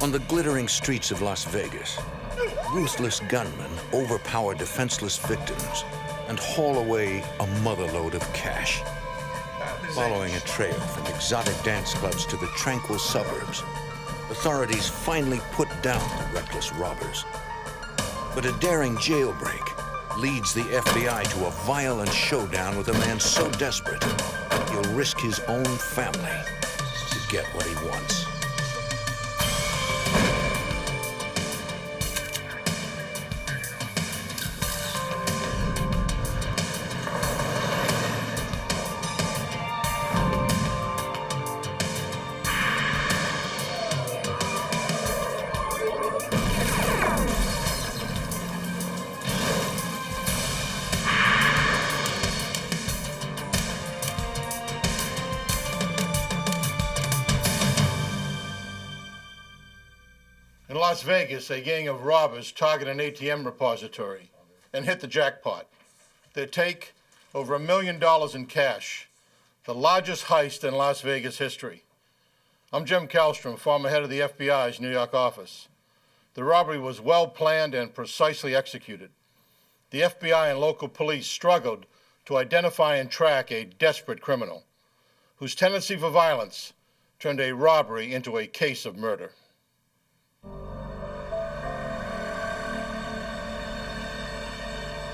On the glittering streets of Las Vegas, ruthless gunmen overpower defenseless victims and haul away a motherload of cash. Following a trail from exotic dance clubs to the tranquil suburbs, authorities finally put down the reckless robbers. But a daring jailbreak leads the FBI to a violent showdown with a man so desperate, he'll risk his own family to get what he wants. In Las Vegas, a gang of robbers target an ATM repository and hit the jackpot. They take over $1 million in cash, the largest heist in Las Vegas history. I'm Jim Kallstrom, former head of the FBI's New York office. The robbery was well planned and precisely executed. The FBI and local police struggled to identify and track a desperate criminal whose tendency for violence turned a robbery into a case of murder.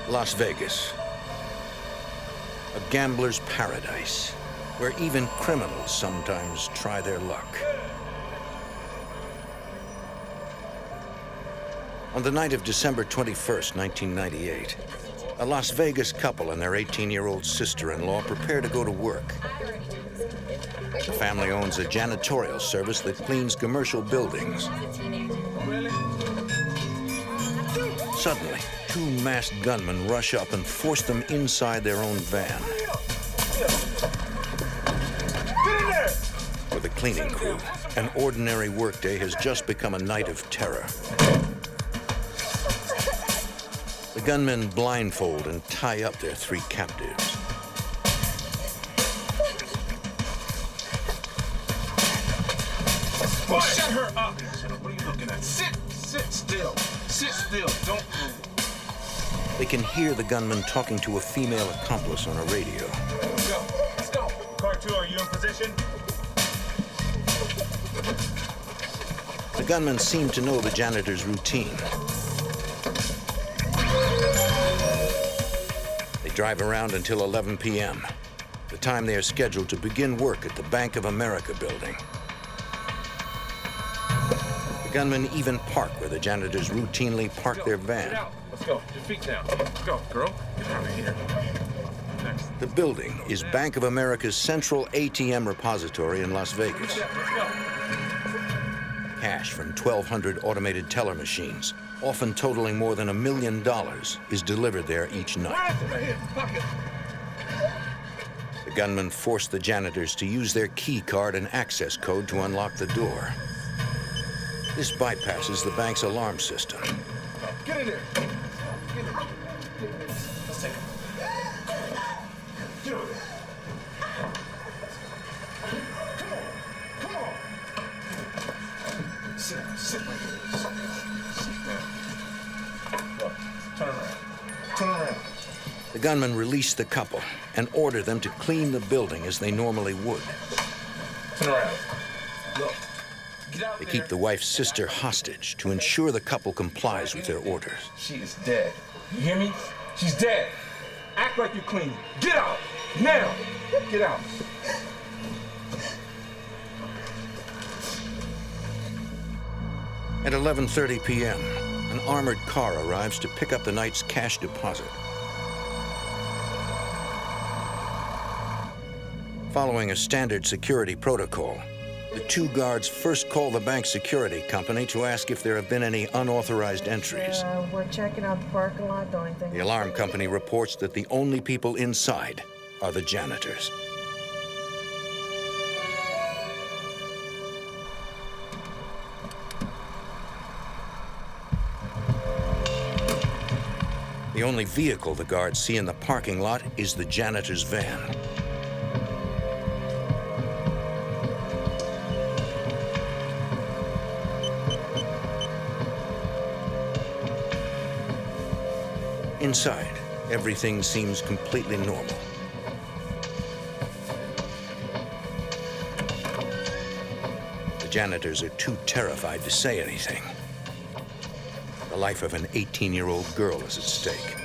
Las Vegas, a gambler's paradise, where even criminals sometimes try their luck. On the night of December 21st, 1998, a Las Vegas couple and their 18-year-old sister-in-law prepare to go to work. The family owns a janitorial service that cleans commercial buildings. Suddenly, two masked gunmen rush up and force them inside their own van. For the cleaning crew, an ordinary workday has just become a night of terror. The gunmen blindfold and tie up their three captives. Well, shut her up! What are you looking at? Sit still. Sit still, don't move. They can hear the gunman talking to a female accomplice on a radio. Let's go. Car 2, are you in position? The gunmen seem to know the janitor's routine. They drive around until 11 p.m., the time they are scheduled to begin work at the Bank of America building. The gunmen even park where the janitors routinely park their van. Get out. Let's go. Your feet down. Let's go, girl. Get out of here. Next. The building is Bank of America's central ATM repository in Las Vegas. Let's go. Cash from 1,200 automated teller machines, often totaling more than $1 million, is delivered there each night. The gunmen force the janitors to use their key card and access code to unlock the door. This bypasses the bank's alarm system. Get in there. Get in there. Let's take it. Get over there. Come on. Sit down. Sit right there. Sit down. Look, turn around. Turn around. The gunmen release the couple and order them to clean the building as they normally would. Turn around. Look. They keep the wife's sister hostage to ensure the couple complies with their orders. She is dead. You hear me? She's dead. Act like you're clean. Get out! Now! Get out. At 11:30 p.m., an armored car arrives to pick up the night's cash deposit. Following a standard security protocol, the two guards first call the bank security company to ask if there have been any unauthorized entries. We're checking out the parking lot. The only thing. The alarm company reports that the only people inside are the janitors. The only vehicle the guards see in the parking lot is the janitor's van. Inside, everything seems completely normal. The janitors are too terrified to say anything. The life of an 18-year-old girl is at stake.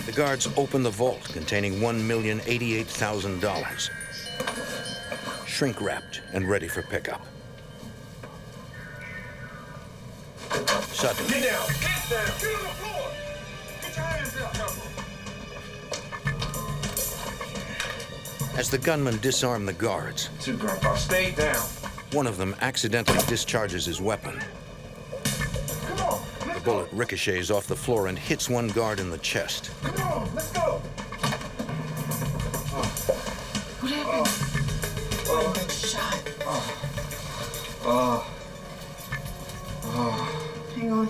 The guards open the vault containing $1,088,000, shrink-wrapped and ready for pickup. Suddenly, Get down! Get down! Get on the floor! Get your hands up! as the gunmen disarm the guards, Two grandpa, stay down. one of them accidentally discharges his weapon. Come on, The let's go. bullet ricochets off the floor and hits one guard in the chest. Come on, let's go. What happened? Oh, been shot. Hang on.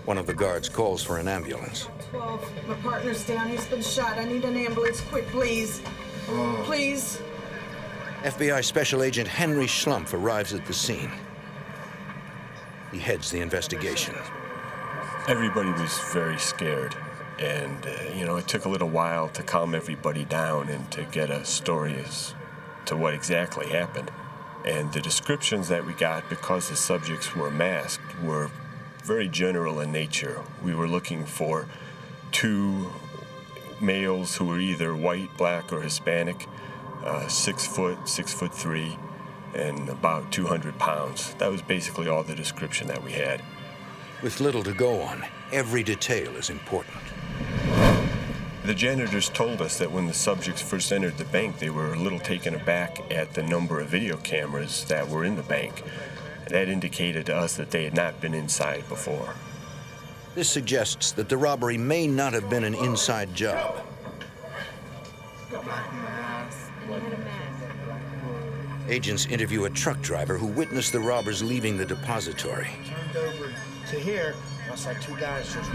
One of the guards calls for an ambulance. 12. My partner's down. He's been shot. I need an ambulance. Quick, please. Please. FBI Special Agent Henry Schlumpf arrives at the scene. He heads the investigation. Everybody was very scared, and it took a little while to calm everybody down and to get a story as to what exactly happened. And the descriptions that we got, because the subjects were masked, were very general in nature. We were looking for two males who were either white, black, or Hispanic, 6 foot, 6'3", and about 200 pounds. That was basically all the description that we had. With little to go on, every detail is important. The janitors told us that when the subjects first entered the bank, they were a little taken aback at the number of video cameras that were in the bank. That indicated to us that they had not been inside before. This suggests that the robbery may not have been an inside job. Agents interview a truck driver who witnessed the robbers leaving the depository. Turned over to here, looks like two guys just...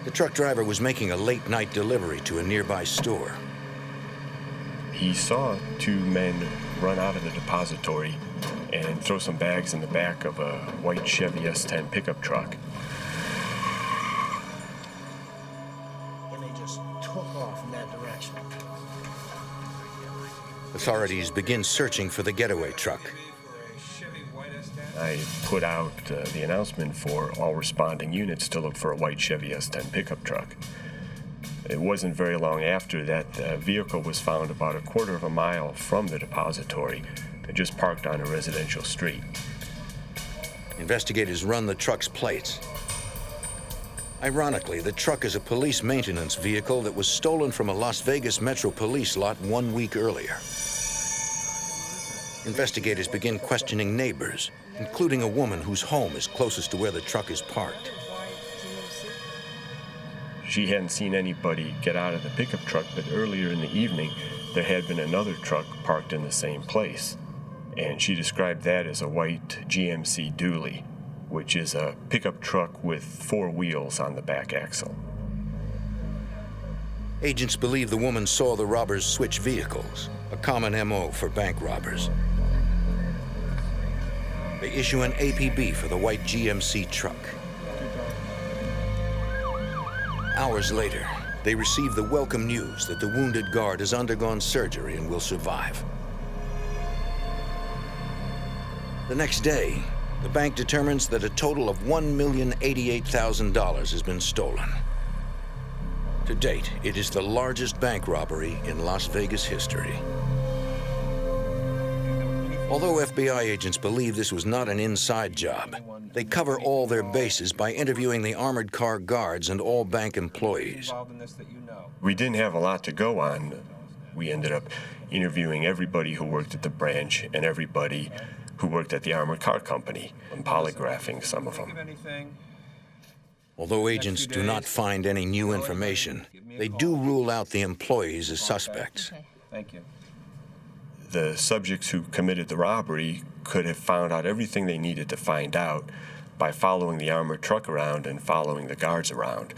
The truck driver was making a late-night delivery to a nearby store. He saw two men run out of the depository and throw some bags in the back of a white Chevy S10 pickup truck. And they just took off in that direction. Authorities begin searching for the getaway truck. I put out the announcement for all responding units to look for a white Chevy S10 pickup truck. It wasn't very long after that the vehicle was found about a quarter of a mile from the depository, just parked on a residential street. Investigators run the truck's plates. Ironically, the truck is a police maintenance vehicle that was stolen from a Las Vegas Metro Police lot 1 week earlier. Investigators begin questioning neighbors, including a woman whose home is closest to where the truck is parked. She hadn't seen anybody get out of the pickup truck, but earlier in the evening, there had been another truck parked in the same place. And she described that as a white GMC dually, which is a pickup truck with 4 wheels on the back axle. Agents believe the woman saw the robbers switch vehicles, a common MO for bank robbers. They issue an APB for the white GMC truck. Hours later, they receive the welcome news that the wounded guard has undergone surgery and will survive. The next day, the bank determines that a total of $1,088,000 has been stolen. To date, it is the largest bank robbery in Las Vegas history. Although FBI agents believe this was not an inside job, they cover all their bases by interviewing the armored car guards and all bank employees. We didn't have a lot to go on. We ended up interviewing everybody who worked at the branch and everybody who worked at the armored car company and polygraphing some of them. Although agents do not find any new information, they do rule out the employees as suspects. Thank you. The subjects who committed the robbery could have found out everything they needed to find out by following the armored truck around and following the guards around.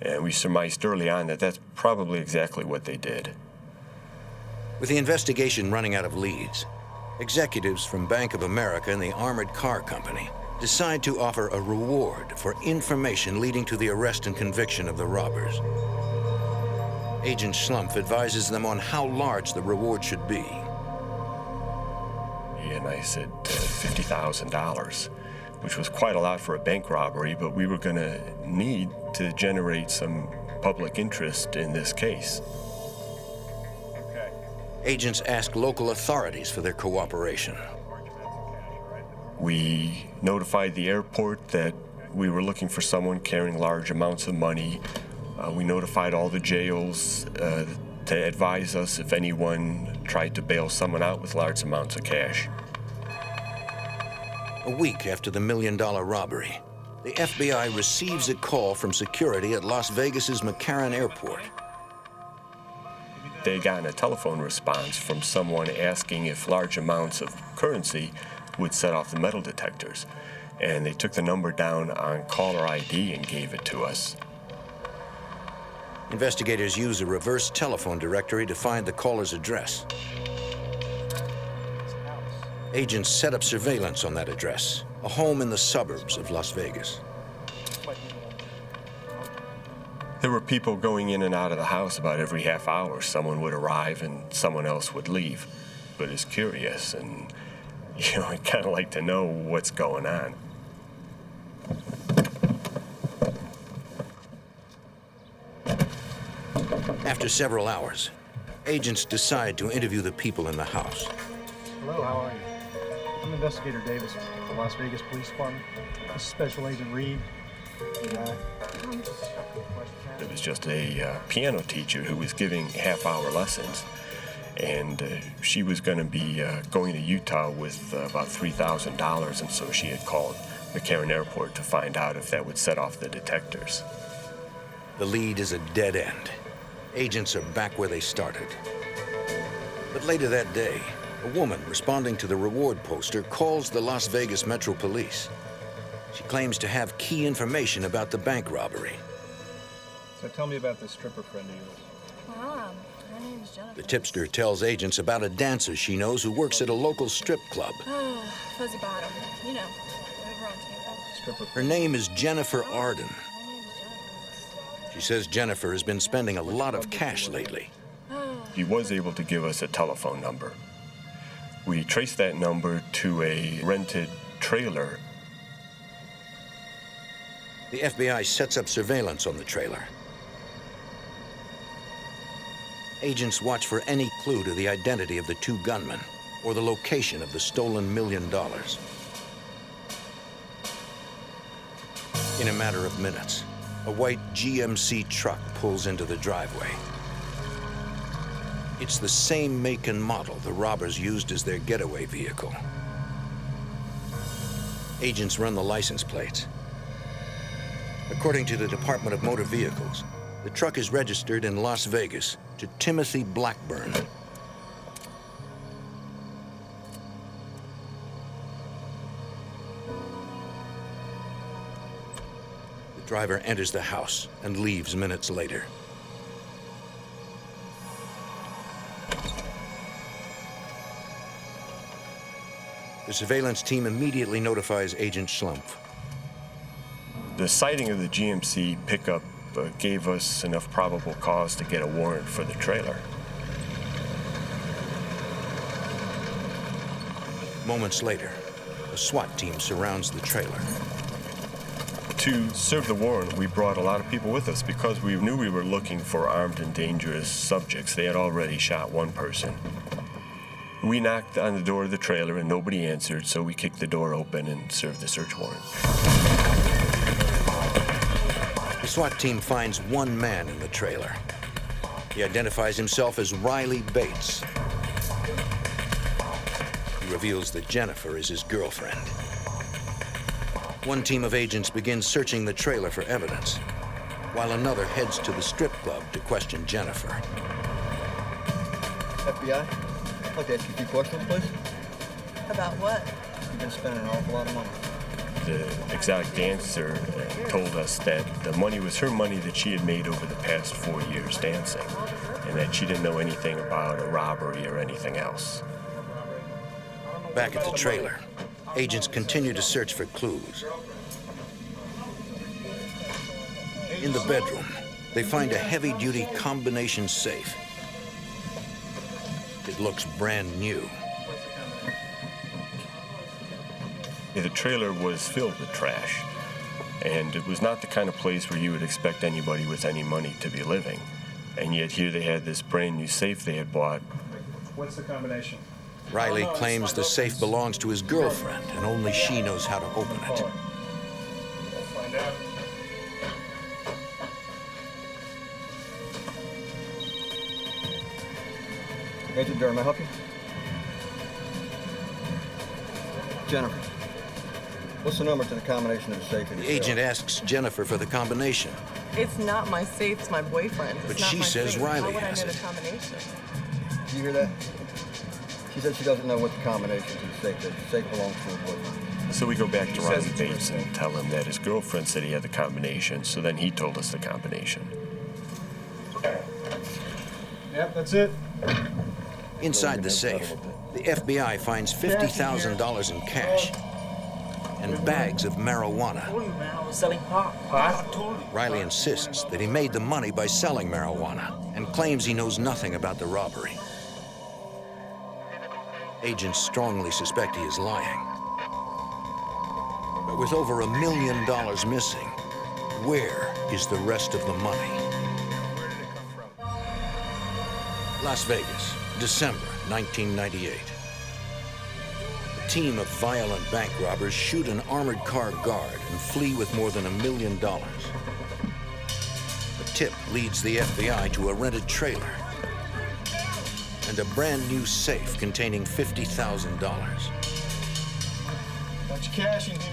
And we surmised early on that that's probably exactly what they did. With the investigation running out of leads, executives from Bank of America and the Armored Car Company decide to offer a reward for information leading to the arrest and conviction of the robbers. Agent Schlumpf advises them on how large the reward should be. And I said $50,000, which was quite a lot for a bank robbery, but we were going to need to generate some public interest in this case. Agents ask local authorities for their cooperation. We notified the airport that we were looking for someone carrying large amounts of money. We notified all the jails to advise us if anyone tried to bail someone out with large amounts of cash. A week after the $1 million robbery, the FBI receives a call from security at Las Vegas's McCarran Airport. They had gotten a telephone response from someone asking if large amounts of currency would set off the metal detectors. And they took the number down on caller ID and gave it to us. Investigators use a reverse telephone directory to find the caller's address. Agents set up surveillance on that address, a home in the suburbs of Las Vegas. There were people going in and out of the house about every half hour. Someone would arrive and someone else would leave. But it's curious, and I kind of like to know what's going on. After several hours, agents decide to interview the people in the house. Hello, how are you? I'm Investigator Davis from the Las Vegas Police Department. This is Special Agent Reed. It was just a piano teacher who was giving half-hour lessons, and she was going to be going to Utah with about $3,000, and so she had called McCarran Airport to find out if that would set off the detectors. The lead is a dead end. Agents are back where they started. But later that day, a woman responding to the reward poster calls the Las Vegas Metro Police. She claims to have key information about the bank robbery. So tell me about this stripper friend of yours. Her name's Jennifer. The tipster tells agents about a dancer she knows who works at a local strip club. Oh, Fuzzy Bottom. Over on Tampa. Stripper. Her name is Jennifer Arden. Her name's Jennifer. She says Jennifer has been spending a lot of cash lately. He was able to give us a telephone number. We traced that number to a rented trailer. The FBI sets up surveillance on the trailer. Agents watch for any clue to the identity of the two gunmen or the location of the stolen $1 million. In a matter of minutes, a white GMC truck pulls into the driveway. It's the same make and model the robbers used as their getaway vehicle. Agents run the license plates. According to the Department of Motor Vehicles, the truck is registered in Las Vegas to Timothy Blackburn. The driver enters the house and leaves minutes later. The surveillance team immediately notifies Agent Schlumpf. The sighting of the GMC pickup gave us enough probable cause to get a warrant for the trailer. Moments later, a SWAT team surrounds the trailer. To serve the warrant, we brought a lot of people with us because we knew we were looking for armed and dangerous subjects. They had already shot one person. We knocked on the door of the trailer and nobody answered, so we kicked the door open and served the search warrant. The SWAT team finds one man in the trailer. He identifies himself as Riley Bates. He reveals that Jennifer is his girlfriend. One team of agents begins searching the trailer for evidence, while another heads to the strip club to question Jennifer. FBI, I'd like to ask you a few questions, please. About what? You've been spending an awful lot of money. The exotic dancer told us that the money was her money that she had made over the past 4 years dancing. And that she didn't know anything about a robbery or anything else. Back at the trailer, agents continue to search for clues. In the bedroom, they find a heavy-duty combination safe. It looks brand new. The trailer was filled with trash, and it was not the kind of place where you would expect anybody with any money to be living. And yet here they had this brand new safe they had bought. What's the combination? Riley claims the safe belongs to his girlfriend, and only she knows how to open it. We'll find out. Agent Durham, may I help you? Jennifer, what's the number to the combination of the safe in The your cell? agent asks Jennifer for the combination, It's not my safe, it's my boyfriend's. but It's not she my says safe. Riley How would has I know it. the combination? Do you hear that? She said she doesn't know what the combination to the safe is. The safe belongs to her boyfriend. So we go back to He Riley says it's Bates yours. and tell him that his girlfriend said he had the combination, so then he told us the combination. Yep, that's it. Inside the safe, the FBI finds $50,000 in cash and bags of marijuana. I told you, man, I was selling pot. Pot? I told you. Riley insists that he made the money by selling marijuana and claims he knows nothing about the robbery. Agents strongly suspect he is lying. But with over $1 million missing, where is the rest of the money? Las Vegas, December 1998. A team of violent bank robbers shoot an armored car guard and flee with more than $1 million. A tip leads the FBI to a rented trailer and a brand new safe containing $50,000. Bunch of cash in here.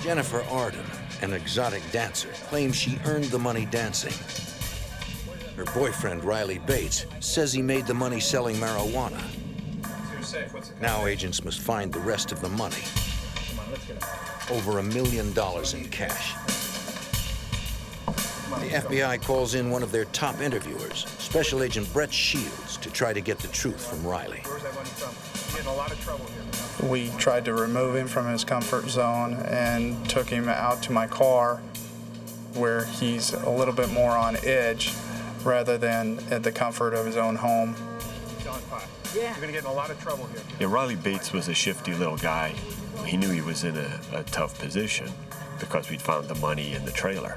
Jennifer Arden, an exotic dancer, claims she earned the money dancing. Her boyfriend, Riley Bates, says he made the money selling marijuana. You're safe. What's the Now agents must find the rest of the money. Come on, let's get it. Over $1 million in cash. The FBI calls in one of their top interviewers, Special Agent Brett Shields, to try to get the truth from Riley. Where's that money from? You're getting a lot of trouble here. We tried to remove him from his comfort zone and took him out to my car where he's a little bit more on edge rather than at the comfort of his own home. Selling pot. Yeah. You're gonna get in a lot of trouble here. Yeah, Riley Bates was a shifty little guy. He knew he was in a tough position because we'd found the money in the trailer.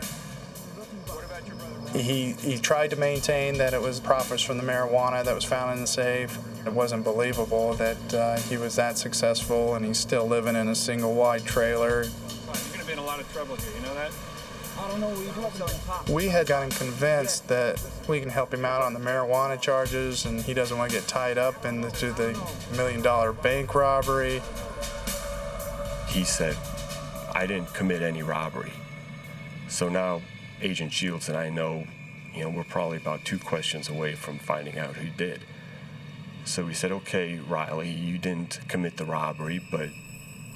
He tried to maintain that it was profits from the marijuana that was found in the safe. It wasn't believable that he was that successful and he's still living in a single wide trailer. You're gonna be in a lot of trouble here. You know that? I don't know what you're doing selling pot. We had gotten convinced that we can help him out on the marijuana charges and he doesn't want to get tied up into the $1 million bank robbery. He said, I didn't commit any robbery. So now Agent Shields and I know, we're probably about 2 questions away from finding out who did. So we said, okay, Riley, you didn't commit the robbery, but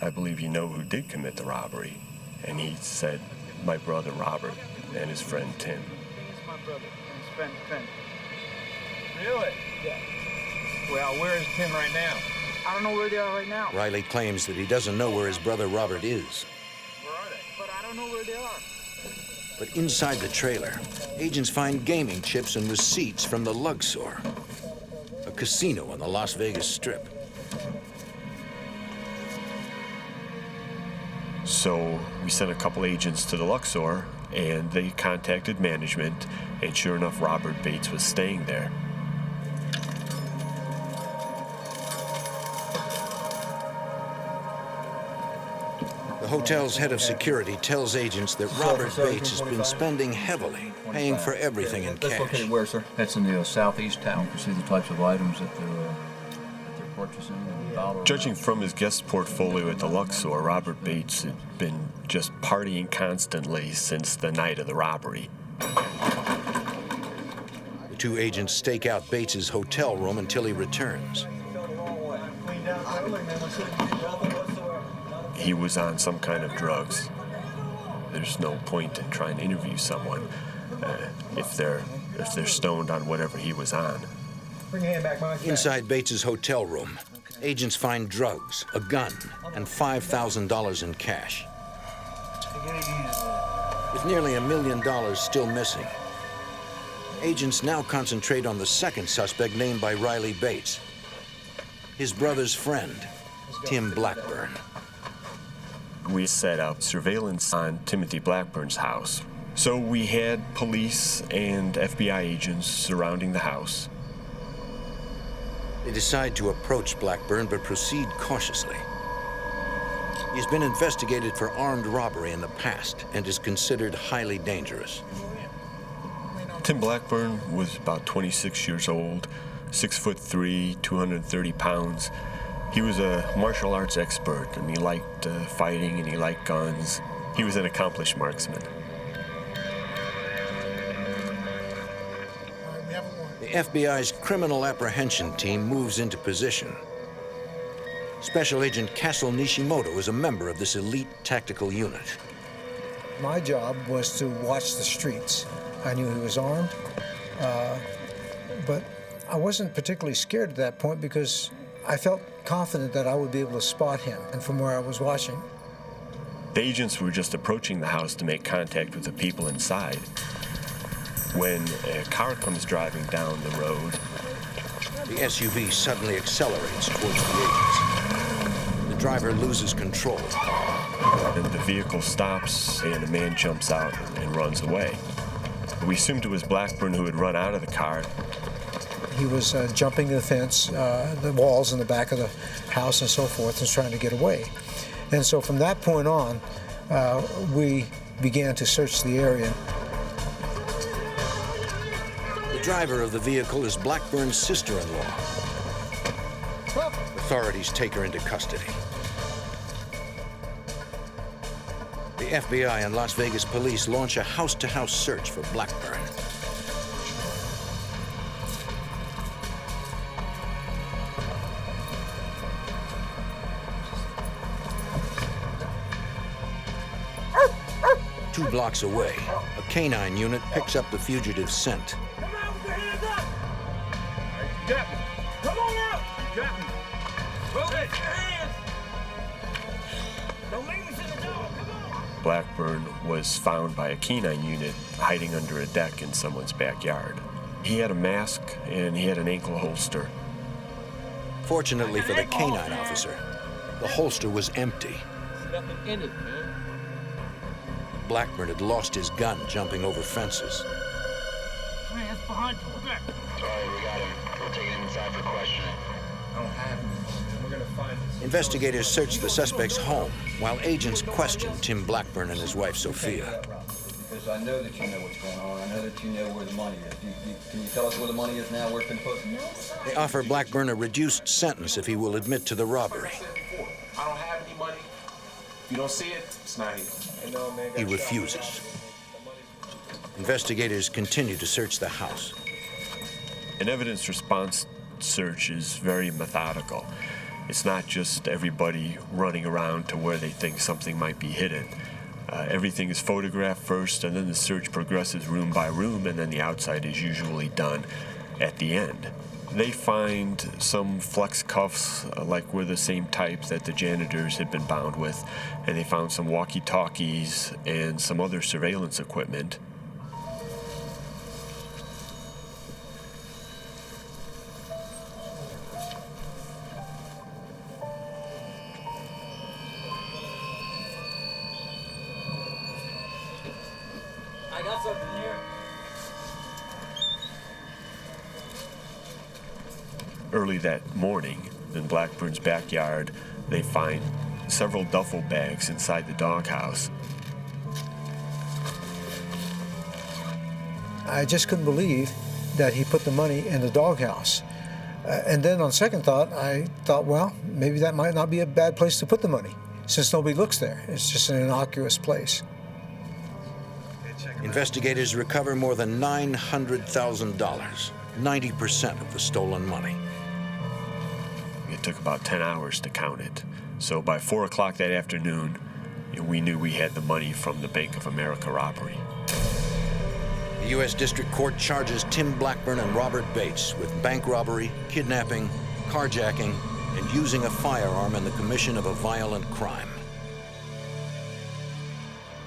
I believe you know who did commit the robbery. And he said, my brother Robert and his friend Tim. It's my brother and his friend Finn. Really? Yeah. Well, where is Tim right now? I don't know where they are right now. Riley claims that he doesn't know where his brother Robert is. Where are they? But I don't know where they are. But inside the trailer, agents find gaming chips and receipts from the Luxor, a casino on the Las Vegas Strip. So we sent a couple agents to the Luxor, and they contacted management, and sure enough, Robert Bates was staying there. The hotel's head of security tells agents that Robert Bates has been spending heavily, paying for everything in That's cash. located where, sir? That's in the southeast town. You can see the types of items that they're purchasing. Judging from his guest portfolio at the Luxor, Robert Bates had been just partying constantly since the night of the robbery. The 2 agents stake out Bates's hotel room until he returns. He was on some kind of drugs. There's no point in trying to interview someone if they're if they're stoned on whatever he was on. Bring your hand back, Mike. Inside Bates's hotel room, agents find drugs, a gun, and $5,000 in cash. With nearly $1 million still missing, agents now concentrate on the second suspect named by Riley Bates, his brother's friend, Tim Blackburn. We set up surveillance on Timothy Blackburn's house. So we had police and FBI agents surrounding the house. They decide to approach Blackburn, but proceed cautiously. He's been investigated for armed robbery in the past and is considered highly dangerous. Tim Blackburn was about 26 years old, 6'3", 230 pounds. He was a martial arts expert, and he liked fighting, and he liked guns. He was an accomplished marksman. The FBI's criminal apprehension team moves into position. Special Agent Castle Nishimoto is a member of this elite tactical unit. My job was to watch the streets. I knew he was armed, but I wasn't particularly scared at that point because I felt confident that I would be able to spot him, and from where I was watching. The agents were just approaching the house to make contact with the people inside when a car comes driving down the road. The SUV suddenly accelerates towards the agents. The driver loses control. And the vehicle stops, and a man jumps out and runs away. We assumed it was Blackburn who had run out of the car. He was jumping the fence, the walls in the back of the house and so forth, and trying to get away. And so from that point on, we began to search the area. The driver of the vehicle is Blackburn's sister-in-law. Authorities take her into custody. The FBI and Las Vegas police launch a house-to-house search for Blackburn. Two blocks away, a canine unit picks up the fugitive's scent. Got me. Come on out. You got me. Move it. Your hands. Don't leave us in the dog. Come on. Blackburn was found by a canine unit hiding under a deck in someone's backyard. He had a mask and he had an ankle holster. Fortunately for the canine officer, the holster was empty. There's nothing in it, man. Blackburn had lost his gun jumping over fences. Hands behind you. Back. Sorry, we got him. We'll take him inside for questioning. I don't have him. We're gonna find this. Investigators search the suspect's home while agents question Tim Blackburn and his wife, Sophia. Because I know that you know what's going on. I know that you know where the money is. Can you tell us where the money is now, where it's been put? They offer Blackburn a reduced sentence if he will admit to the robbery. I don't have any money. If you don't see it, it's not here. He refuses. Investigators continue to search the house. An evidence response search is very methodical. It's not just everybody running around to where they think something might be hidden. Everything is photographed first, and then the search progresses room by room, and then the outside is usually done at the end. They find some flex cuffs, like were the same type that the janitors had been bound with, and they found some walkie-talkies and some other surveillance equipment. I got something here. Early that morning, in Blackburn's backyard, they find several duffel bags inside the doghouse. I just couldn't believe that he put the money in the doghouse. And then on second thought, I thought, well, maybe that might not be a bad place to put the money, since nobody looks there. It's just an innocuous place. Investigators recover more than $900,000, 90% of the stolen money. It took about 10 hours to count it. So by 4 o'clock that afternoon, we knew we had the money from the Bank of America robbery. The The U.S. District Court charges Tim Blackburn and Robert Bates with bank robbery, kidnapping, carjacking, and using a firearm in the commission of a violent crime.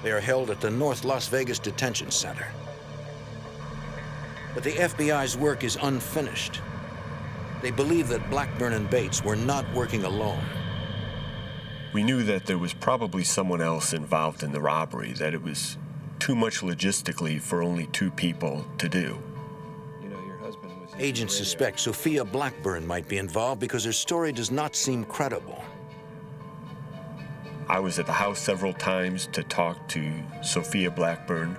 They are held at the North Las Vegas Detention Center. But the FBI's work is unfinished. They believe that Blackburn and Bates were not working alone. We knew that there was probably someone else involved in the robbery, that it was too much logistically for only 2 people to do. Agents suspect Sophia Blackburn might be involved because her story does not seem credible. I was at the house several times to talk to Sophia Blackburn.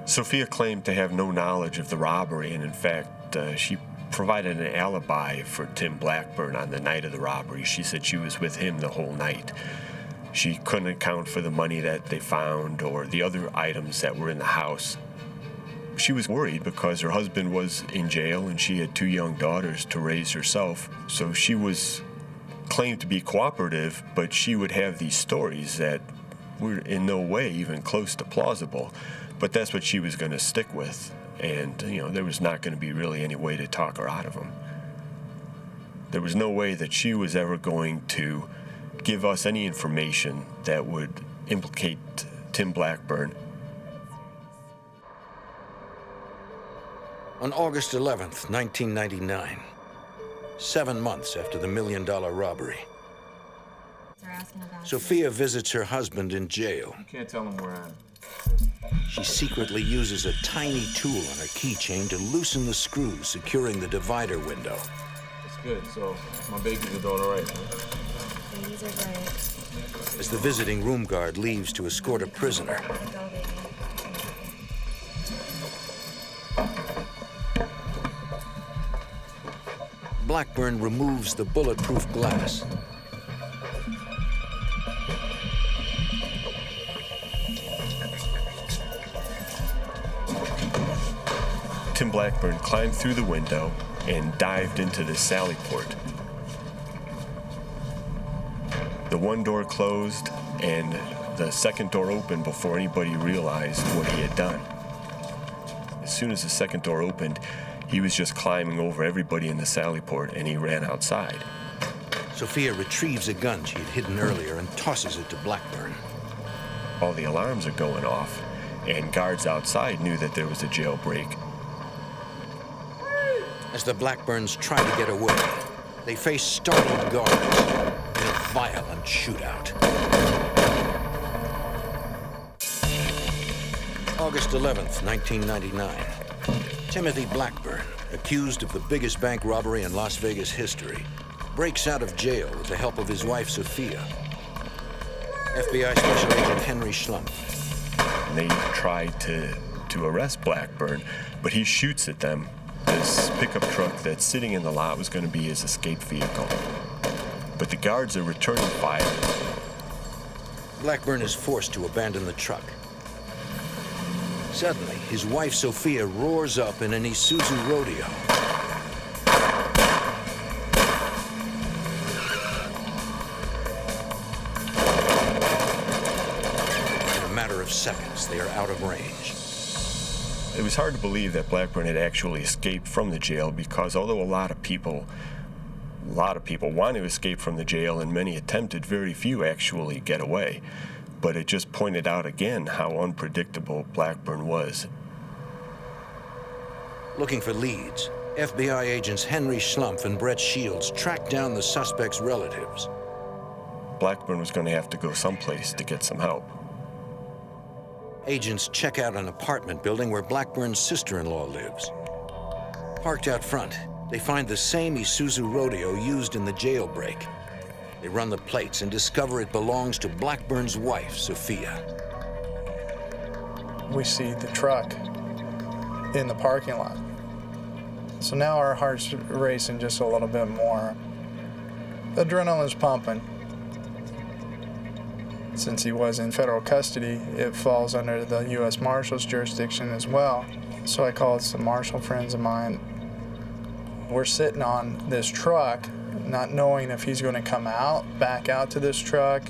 Sophia claimed to have no knowledge of the robbery, and in fact, she provided an alibi for Tim Blackburn on the night of the robbery. She said she was with him the whole night. She couldn't account for the money that they found or the other items that were in the house. She was worried because her husband was in jail and she had 2 young daughters to raise herself. So she was claimed to be cooperative, but she would have these stories that were in no way even close to plausible. But that's what she was going to stick with. And, there was not going to be really any way to talk her out of them. There was no way that she was ever going to give us any information that would implicate Tim Blackburn. On August 11th, 1999, 7 months after the $1 million robbery, Sophia visits her husband in jail. You can't tell him where I am. She secretly uses a tiny tool on her keychain to loosen the screws securing the divider window. That's good. So my babies are doing all right, huh? Babies are great. As the visiting room guard leaves to escort a prisoner, Blackburn removes the bulletproof glass. Tim Blackburn climbed through the window and dived into the sally port. The one door closed and the second door opened before anybody realized what he had done. As soon as the second door opened, he was just climbing over everybody in the sally port and he ran outside. Sophia retrieves a gun she had hidden earlier and tosses it to Blackburn. All the alarms are going off, and guards outside knew that there was a jailbreak. As the Blackburns try to get away, they face startled guards in a violent shootout. August 11th, 1999. Timothy Blackburn, accused of the biggest bank robbery in Las Vegas history, breaks out of jail with the help of his wife, Sophia. FBI Special Agent Henry Schlumpf. They tried to arrest Blackburn, but he shoots at them. This pickup truck that's sitting in the lot was going to be his escape vehicle. But the guards are returning fire. Blackburn is forced to abandon the truck. Suddenly, his wife Sophia roars up in an Isuzu Rodeo. In a matter of seconds, they are out of range. It was hard to believe that Blackburn had actually escaped from the jail because although a lot of people want to escape from the jail and many attempted, very few actually get away. But it just pointed out again how unpredictable Blackburn was. Looking for leads, FBI agents Henry Schlumpf and Brett Shields tracked down the suspect's relatives. Blackburn was going to have to go someplace to get some help. Agents check out an apartment building where Blackburn's sister-in-law lives. Parked out front, they find the same Isuzu Rodeo used in the jailbreak. They run the plates and discover it belongs to Blackburn's wife, Sophia. We see the truck in the parking lot. So now our heart's racing just a little bit more. Adrenaline's pumping. Since he was in federal custody, it falls under the U.S. Marshal's jurisdiction as well. So I called some Marshal friends of mine. We're sitting on this truck, not knowing if he's going to come back out to this truck,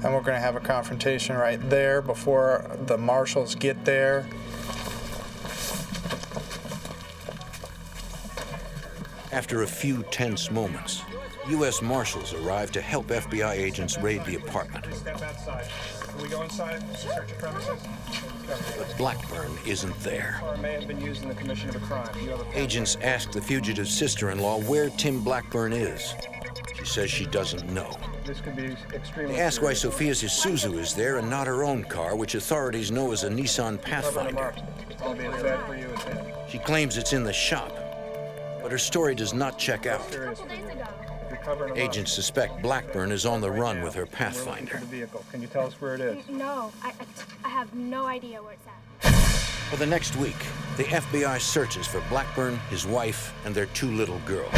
and we're going to have a confrontation right there before the Marshals get there. After a few tense moments, U.S. Marshals arrive to help FBI agents raid the apartment. Step outside. Can we go inside? Search your premises? But Blackburn isn't there. Or may have been used in the commission of a crime. Agents ask the fugitive's sister-in-law where Tim Blackburn is. She says she doesn't know. This could be extremely. They ask why Sophia's Isuzu is there and not her own car, which authorities know as a Nissan Pathfinder. I'll be as bad for you as him. She claims it's in the shop, but her story does not check out. Agents suspect Blackburn is on the run with her Pathfinder. Can you tell us where it is? No, I have no idea where it's at. For the next week, the FBI searches for Blackburn, his wife, and their 2 little girls.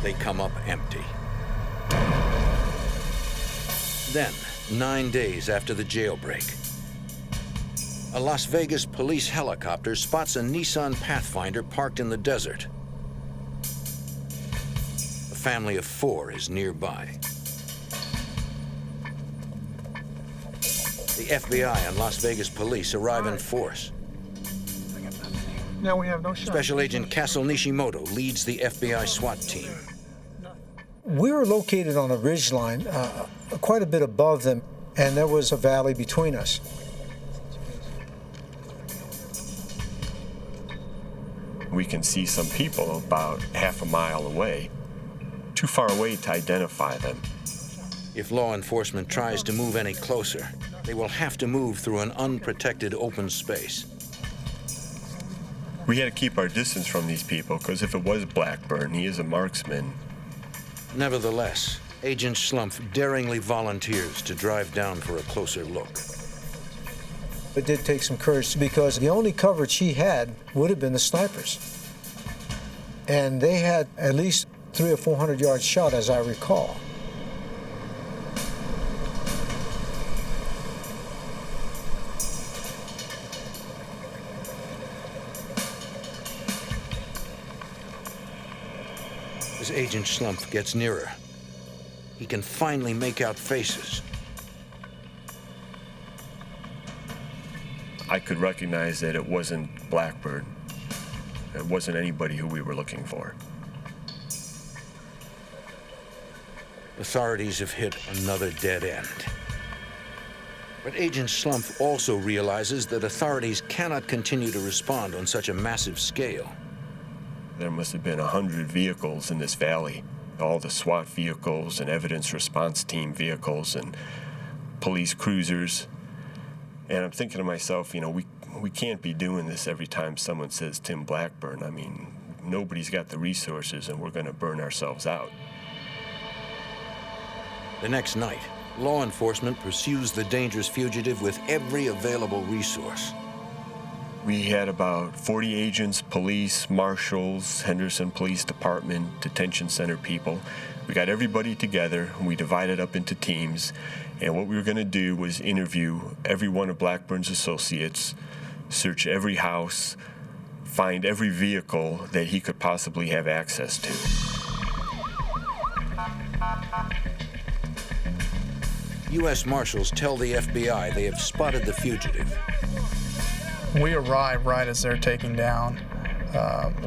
They come up empty. Then, 9 days after the jailbreak, a Las Vegas police helicopter spots a Nissan Pathfinder parked in the desert. A family of 4 is nearby. The FBI and Las Vegas police arrive in force. Now we have no shot. Special Agent Castle Nishimoto leads the FBI SWAT team. We were located on a ridgeline quite a bit above them, and there was a valley between us. We can see some people about half a mile away, too far away to identify them. If law enforcement tries to move any closer, they will have to move through an unprotected open space. We had to keep our distance from these people, because if it was Blackburn, he is a marksman. Nevertheless, Agent Schlumpf daringly volunteers to drive down for a closer look. It did take some courage, because the only coverage he had would have been the snipers. And they had at least 300 or 400 yards shot, as I recall. As Agent Schlumpf gets nearer, he can finally make out faces. I could recognize that it wasn't Blackburn. It wasn't anybody who we were looking for. Authorities have hit another dead end. But Agent Schlumpf also realizes that authorities cannot continue to respond on such a massive scale. There must have been 100 vehicles in this valley. All the SWAT vehicles and evidence response team vehicles and police cruisers. And I'm thinking to myself, you know, we can't be doing this every time someone says Tim Blackburn. I mean, nobody's got the resources and we're going to burn ourselves out. The next night, law enforcement pursues the dangerous fugitive with every available resource. We had about 40 agents, police, marshals, Henderson Police Department, detention center people. We got everybody together, and we divided up into teams. And what we were going to do was interview every one of Blackburn's associates, search every house, find every vehicle that he could possibly have access to. U.S. Marshals tell the FBI they have spotted the fugitive. We arrive right as they're taking down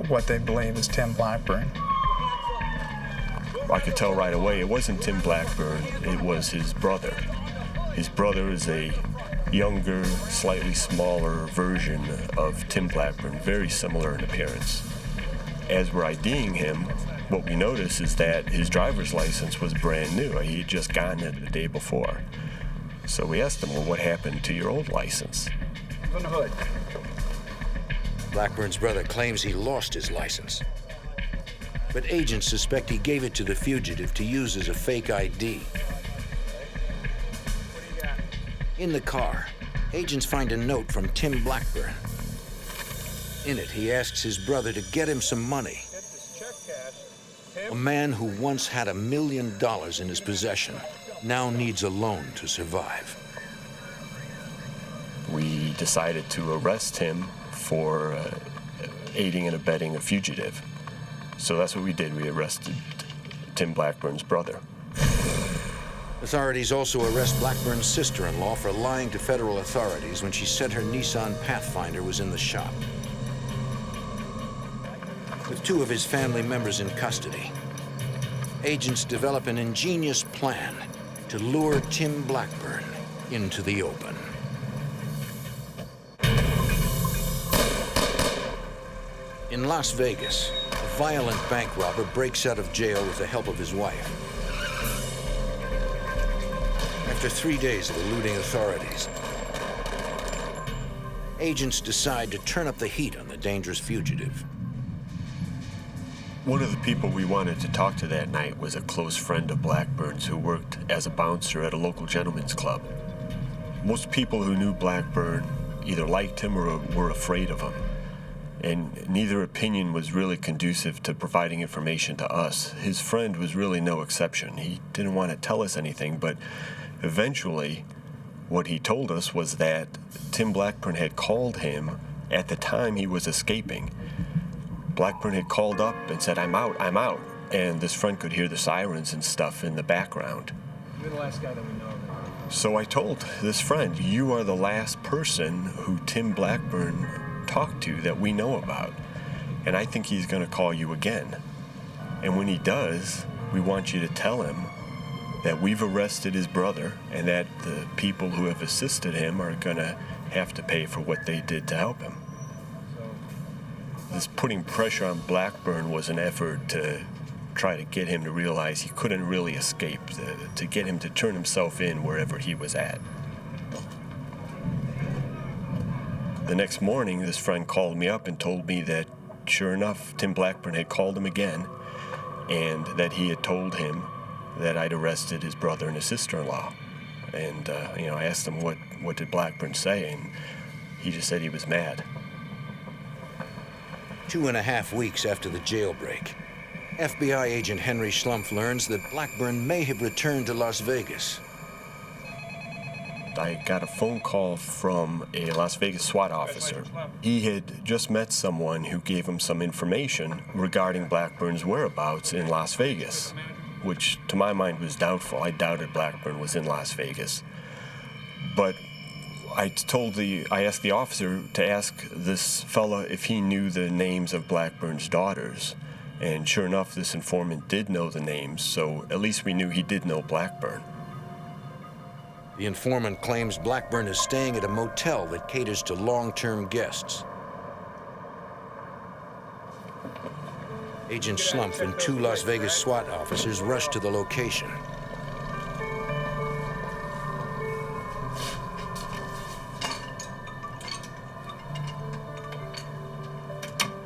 what they believe is Tim Blackburn. I could tell right away it wasn't Tim Blackburn, it was his brother. His brother is a younger, slightly smaller version of Tim Blackburn, very similar in appearance. As we're IDing him, what we notice is that his driver's license was brand new. He had just gotten it the day before. So we asked him, well, what happened to your old license? On the hood. Blackburn's brother claims he lost his license. But agents suspect he gave it to the fugitive to use as a fake ID. In the car, agents find a note from Tim Blackburn. In it, he asks his brother to get him some money. A man who once had $1 million in his possession now needs a loan to survive. We decided to arrest him for aiding and abetting a fugitive. So that's what we did. We arrested Tim Blackburn's brother. Authorities also arrest Blackburn's sister-in-law for lying to federal authorities when she said her Nissan Pathfinder was in the shop. With 2 of his family members in custody, agents develop an ingenious plan to lure Tim Blackburn into the open. In Las Vegas, a violent bank robber breaks out of jail with the help of his wife. After 3 days of eluding authorities, agents decide to turn up the heat on the dangerous fugitive. One of the people we wanted to talk to that night was a close friend of Blackburn's who worked as a bouncer at a local gentleman's club. Most people who knew Blackburn either liked him or were afraid of him, and neither opinion was really conducive to providing information to us. His friend was really no exception. He didn't want to tell us anything, but eventually what he told us was that Tim Blackburn had called him at the time he was escaping. Blackburn had called up and said, I'm out, and this friend could hear the sirens and stuff in the background. You're the last guy that we know of. So I told this friend, you are the last person who Tim Blackburn talked to that we know about, and I think he's going to call you again. And when he does, we want you to tell him that we've arrested his brother and that the people who have assisted him are going to have to pay for what they did to help him. This putting pressure on Blackburn was an effort to try to get him to realize he couldn't really escape, to get him to turn himself in wherever he was at. The next morning, this friend called me up and told me that, sure enough, Tim Blackburn had called him again, and that he had told him that I'd arrested his brother and his sister-in-law. And, I asked him what did Blackburn say, and he just said he was mad. 2.5 weeks after the jailbreak, FBI agent Henry Schlumpf learns that Blackburn may have returned to Las Vegas. I got a phone call from a Las Vegas SWAT officer. He had just met someone who gave him some information regarding Blackburn's whereabouts in Las Vegas, which to my mind was doubtful. I doubted Blackburn was in Las Vegas. But I asked the officer to ask this fella if he knew the names of Blackburn's daughters. And sure enough, this informant did know the names, so at least we knew he did know Blackburn. The informant claims Blackburn is staying at a motel that caters to long-term guests. Agent Schlumpf and 2 Las Vegas SWAT officers rush to the location.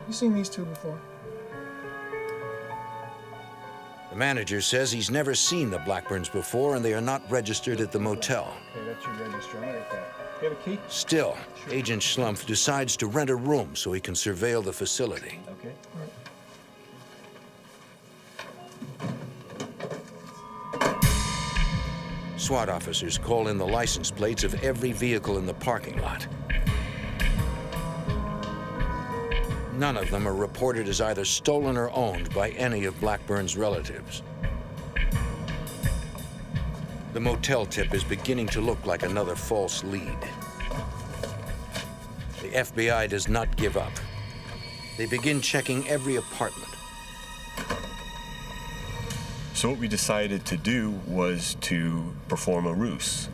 You seen these 2 before? The manager says he's never seen the Blackburns before and they are not registered at the motel. Okay, that's your register. I'm gonna get that. You have a key? Still, Agent Schlumpf decides to rent a room so he can surveil the facility. Okay. All right. SWAT officers call in the license plates of every vehicle in the parking lot. None of them are reported as either stolen or owned by any of Blackburn's relatives. The motel tip is beginning to look like another false lead. The FBI does not give up. They begin checking every apartment. So what we decided to do was to perform a ruse.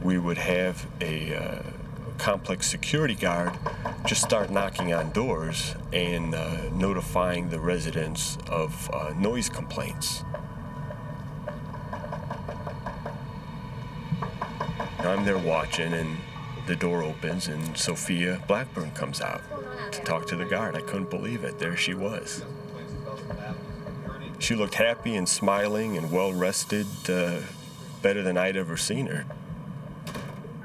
We would have a complex security guard just start knocking on doors and notifying the residents of noise complaints. I'm there watching, and the door opens, and Sophia Blackburn comes out to talk to the guard. I couldn't believe it. There she was. She looked happy and smiling and well-rested, better than I'd ever seen her.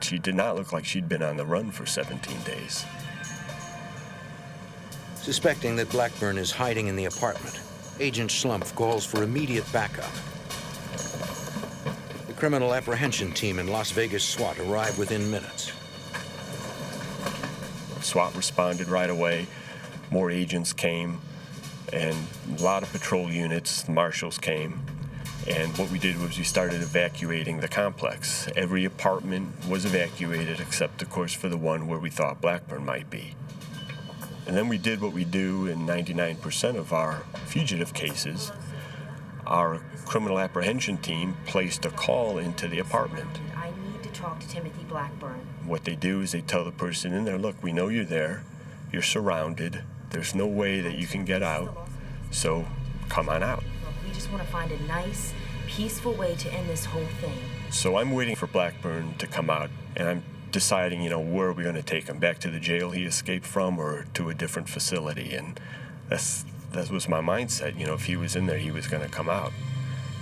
She did not look like she'd been on the run for 17 days. Suspecting that Blackburn is hiding in the apartment, Agent Schlumpf calls for immediate backup. The criminal apprehension team in Las Vegas SWAT arrive within minutes. SWAT responded right away. More agents came, and a lot of patrol units, marshals came. And what we did was we started evacuating the complex. Every apartment was evacuated except, of course, for the one where we thought Blackburn might be. And then we did what we do in 99% of our fugitive cases. Our criminal apprehension team placed a call into the apartment. I need to talk to Timothy Blackburn. What they do is they tell the person in there, look, we know you're there. You're surrounded. There's no way that you can get out. So come on out. Look, we just want to find a nice, peaceful way to end this whole thing. So I'm waiting for Blackburn to come out, and I'm deciding, where are we going to take him? Back to the jail he escaped from or to a different facility? And that was my mindset. If he was in there, he was going to come out.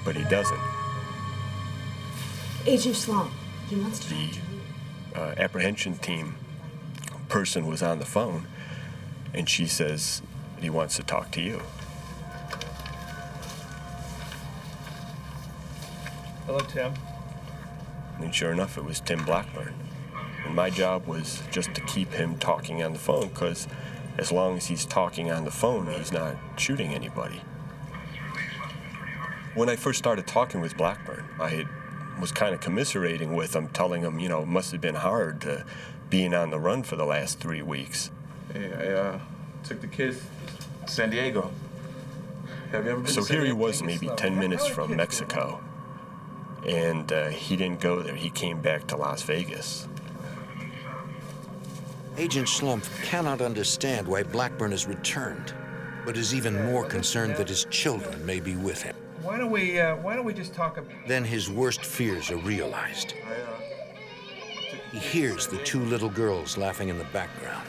But he doesn't. Agent Slump, he wants to talk to you. The apprehension team person was on the phone, and she says he wants to talk to you. Hello, Tim. And sure enough, it was Tim Blackburn. And my job was just to keep him talking on the phone, because as long as he's talking on the phone, he's not shooting anybody. When I first started talking with Blackburn, I was kind of commiserating with him, telling him, it must have been hard being on the run for the last 3 weeks. Hey, I took the kids to San Diego. Have you ever been So to San here he Diego? was, maybe 10 minutes from Mexico, and he didn't go there. He came back to Las Vegas. Agent Slump cannot understand why Blackburn has returned, but is even more concerned that his children may be with him. Why don't we just talk about... Then his worst fears are realized. He hears the two little girls laughing in the background.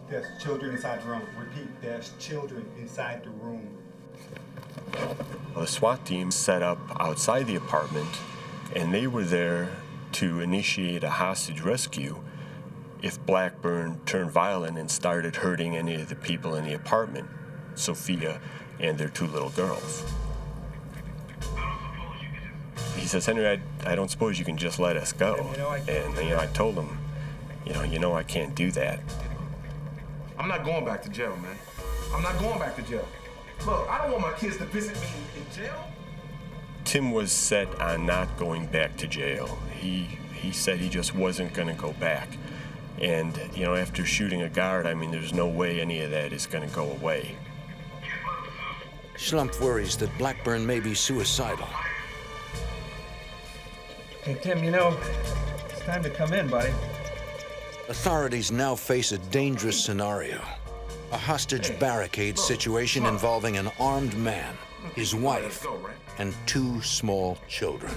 There's children inside the room. Repeat, there's children inside the room. The SWAT team set up outside the apartment, and they were there to initiate a hostage rescue if Blackburn turned violent and started hurting any of the people in the apartment, Sophia and their two little girls. He says, Henry, I don't suppose you can just let us go. And I told him, I can't do that. I'm not going back to jail, man. I'm not going back to jail. Look, I don't want my kids to visit me in jail. Tim was set on not going back to jail. He said he just wasn't going to go back. And, after shooting a guard, there's no way any of that is going to go away. Slump worries that Blackburn may be suicidal. Hey, Tim, it's time to come in, buddy. Authorities now face a dangerous scenario. A hostage barricade situation involving an armed man, his wife, and two small children.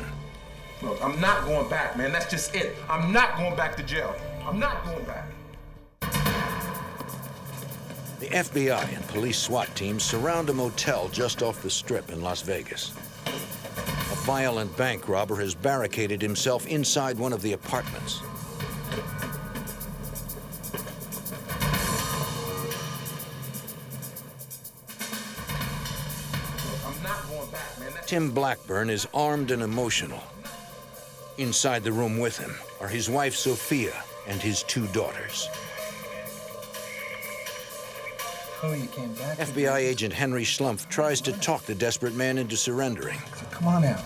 Look, I'm not going back, man. That's just it. I'm not going back to jail. I'm not going back. The FBI and police SWAT teams surround a motel just off the Strip in Las Vegas. A violent bank robber has barricaded himself inside one of the apartments. I'm not going back, man. Tim Blackburn is armed and emotional. Inside the room with him are his wife, Sophia, and his two daughters. Oh, you came back. FBI agent Henry Slump tries to talk the desperate man into surrendering. Come on out.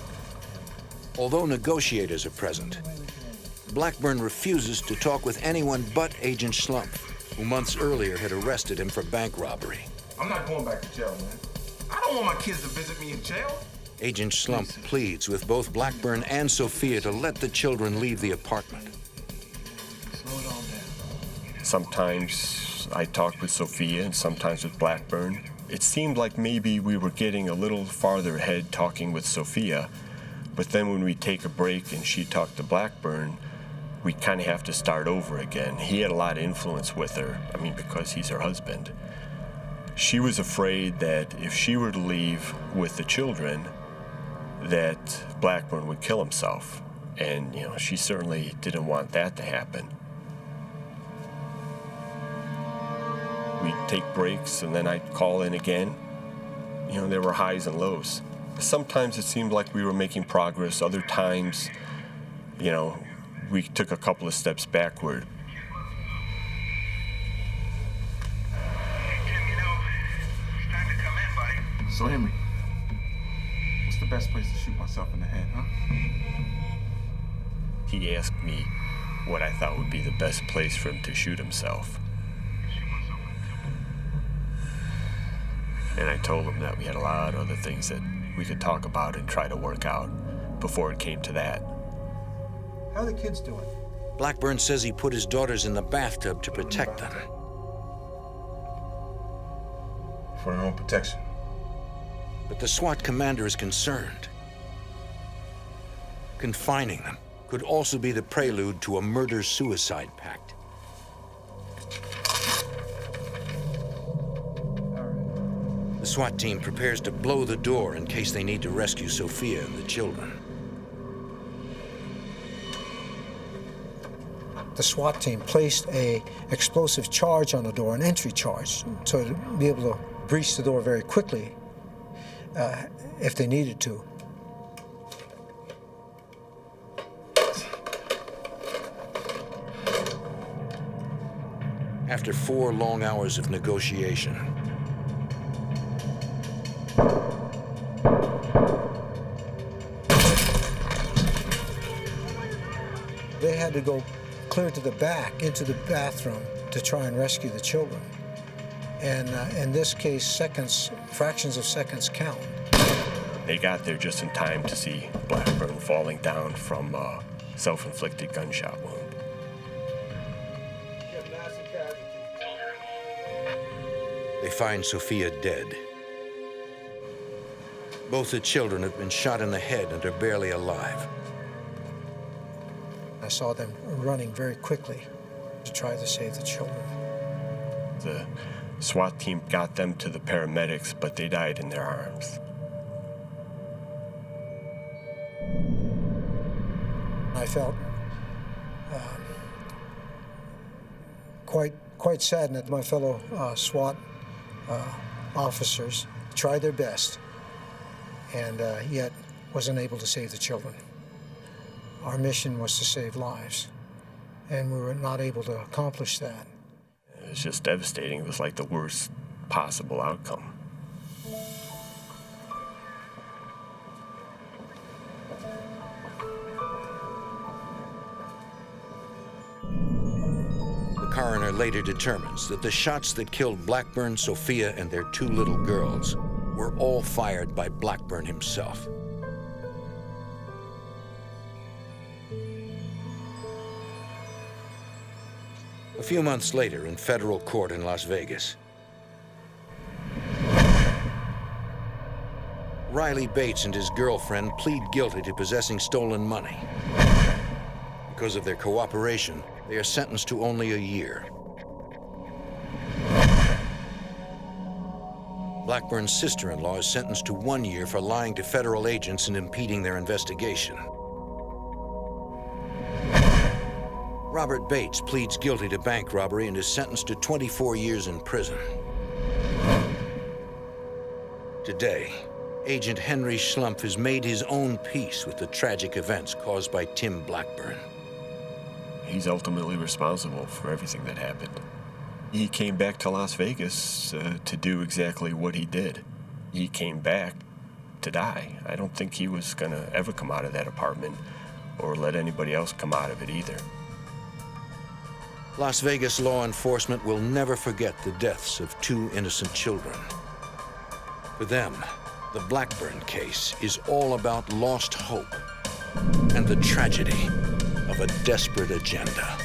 Although negotiators are present, Blackburn refuses to talk with anyone but Agent Slump, who months earlier had arrested him for bank robbery. I'm not going back to jail, man. I don't want my kids to visit me in jail. Agent Slump pleads with both Blackburn and Sophia to let the children leave the apartment. Slow it all down. Sometimes I talked with Sophia and sometimes with Blackburn. It seemed like maybe we were getting a little farther ahead talking with Sophia, but then when we take a break and she talked to Blackburn, we kind of have to start over again. He had a lot of influence with her, because he's her husband. She was afraid that if she were to leave with the children, that Blackburn would kill himself. And, she certainly didn't want that to happen. We'd take breaks, and then I'd call in again. There were highs and lows. Sometimes it seemed like we were making progress. Other times, we took a couple of steps backward. So, Henry, what's the best place to shoot myself in the head, huh? He asked me what I thought would be the best place for him to shoot himself. And I told him that we had a lot of other things that we could talk about and try to work out before it came to that. How are the kids doing? Blackburn says he put his daughters in the bathtub to protect them. For their own protection. But the SWAT commander is concerned. Confining them could also be the prelude to a murder-suicide pact. The SWAT team prepares to blow the door in case they need to rescue Sophia and the children. The SWAT team placed an explosive charge on the door, an entry charge, so to be able to breach the door very quickly if they needed to. After 4 long hours of negotiation, they had to go clear to the back, into the bathroom, to try and rescue the children. And in this case, seconds, fractions of seconds count. They got there just in time to see Blackburn falling down from a self-inflicted gunshot wound. they find Sophia dead. Both the children have been shot in the head and are barely alive. I saw them running very quickly to try to save the children. The SWAT team got them to the paramedics, but they died in their arms. I felt quite saddened that my fellow SWAT officers tried their best and yet wasn't able to save the children. Our mission was to save lives, and we were not able to accomplish that. It was just devastating. It was like the worst possible outcome. The coroner later determines that the shots that killed Blackburn, Sophia, and their 2 little girls were all fired by Blackburn himself. A few months later, in federal court in Las Vegas, Riley Bates and his girlfriend plead guilty to possessing stolen money. Because of their cooperation, they are sentenced to only a year. Blackburn's sister-in-law is sentenced to 1 year for lying to federal agents and impeding their investigation. Robert Bates pleads guilty to bank robbery and is sentenced to 24 years in prison. Today, Agent Henry Schlumpf has made his own peace with the tragic events caused by Tim Blackburn. He's ultimately responsible for everything that happened. He came back to Las Vegas to do exactly what he did. He came back to die. I don't think he was gonna ever come out of that apartment or let anybody else come out of it either. Las Vegas law enforcement will never forget the deaths of 2 innocent children. For them, the Blackburn case is all about lost hope and the tragedy of a desperate agenda.